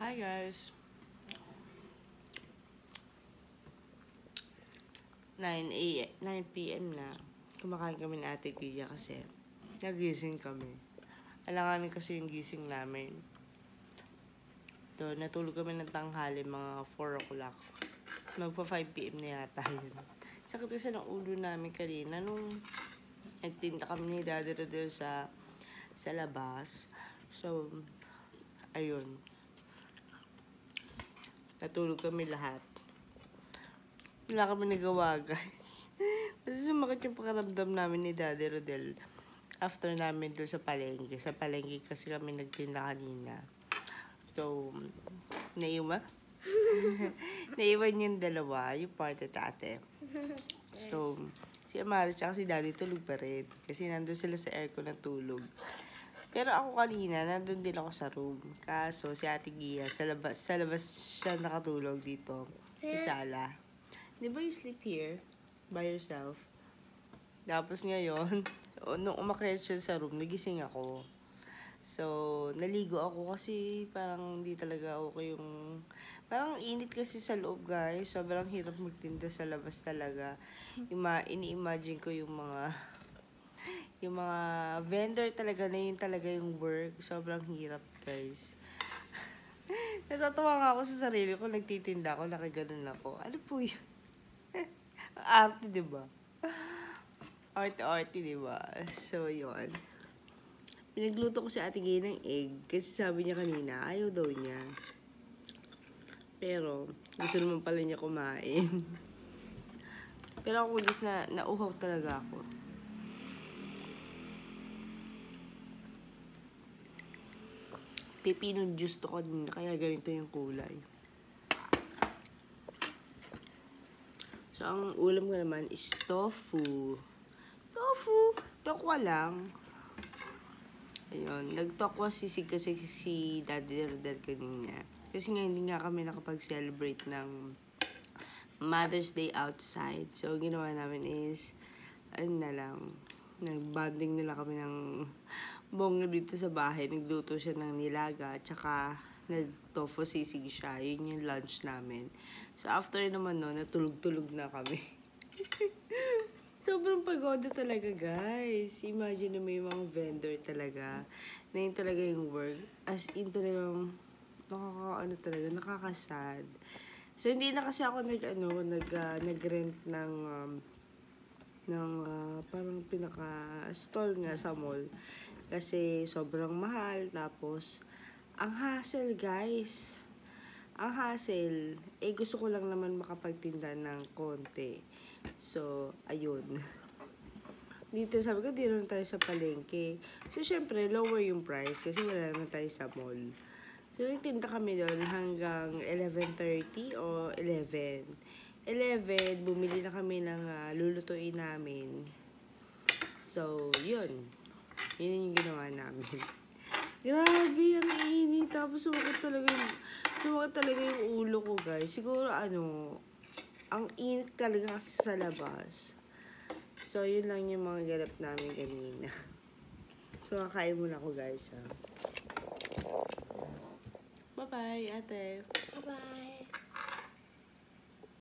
Hi guys! 9 p.m. na. Kumakain kami ni Ate Gia kasi nagising kami. Alanganin kasi yung gising namin. Natulog kami ng tanghali mga 4 o'clock. Magpa 5 p.m. na yata yun. Sakit kasi ng ulo namin kanina nung nagtinda kami ni Daddy Rodel sa labas. So, ayun. Natulog kami lahat. Wala kami nagawa, guys. Kasi sumakit yung pakaramdam namin ni Daddy Rodel after namin doon sa palengke. Sa palengke kasi kami nagtinda kanina. So, naiwan yung dalawa, yung part at ate. So, si Amaris at si Daddy tulog pa rin. Kasi nandun sila sa aircon natulog. Pero ako kanina, nandun din ako sa room. Kaso, si Ate Gia, sa labas siya nakatulog dito. Sa sala. Di ba you sleep here? By yourself? Tapos ngayon, nung umakyat siya sa room, nagising ako. So, naligo ako kasi parang hindi talaga okay yung... Parang init kasi sa loob, guys. Sobrang hirap magtinda sa labas talaga. Ini-imagine ko yung mga vendor talaga na yun talaga yung work. Sobrang hirap, guys. Natatawa nga ako sa sarili ko. Nagtitinda ako, nakaganon ako. Ano po yun? Arte, diba? Arte, diba? So, yun. Pinagluto ko si Ate Gay ng egg. Kasi sabi niya kanina, ayaw daw niya. Pero, gusto naman pala niya kumain. Pero ako, guys, nauhaw talaga ako. Pepino juice to kanina, kaya ganito yung kulay. So, ang ulam ko naman is tofu. Tokwa lang. Ayun, nagtokwa sisig kasi si Daddy Rodel kanina. Kasi nga, hindi nga kami nakapag-celebrate ng Mother's Day outside. So, ginawa namin is, nag-bonding nila kami ng bongga dito sa bahay. Nagluto siya ng nilaga, tsaka nag-tofu sisig siya. Yun yung lunch namin. So, after naman no, natulog-tulog na kami. Sobrang pagoda talaga, guys. Imagine mo yung mga vendor talaga. Na yun talaga yung work. As in talagang, nakakasad. So, hindi na kasi ako nag-rent ng parang pinaka-stall nga sa mall. Kasi sobrang mahal. Tapos, ang hassle, guys. Ang hassle. Gusto ko lang naman makapagtinda ng konti. So, ayun. Dito sabi ko, dito naman tayo sa palengke. So, syempre, lower yung price. Kasi wala naman tayo sa mall. So, nagtinda kami doon hanggang 11:30 o 11. 11, bumili na kami ng lulutuin namin. So, yun. Yun yung ginawa namin. Grabe, ang init. Tapos sumakit talaga yung ulo ko, guys. Siguro, ang init talaga kasi sa labas. So, yun lang yung mga ganap namin kanina. So, kakain muna ako, guys, ha. Bye-bye, ate. Bye-bye.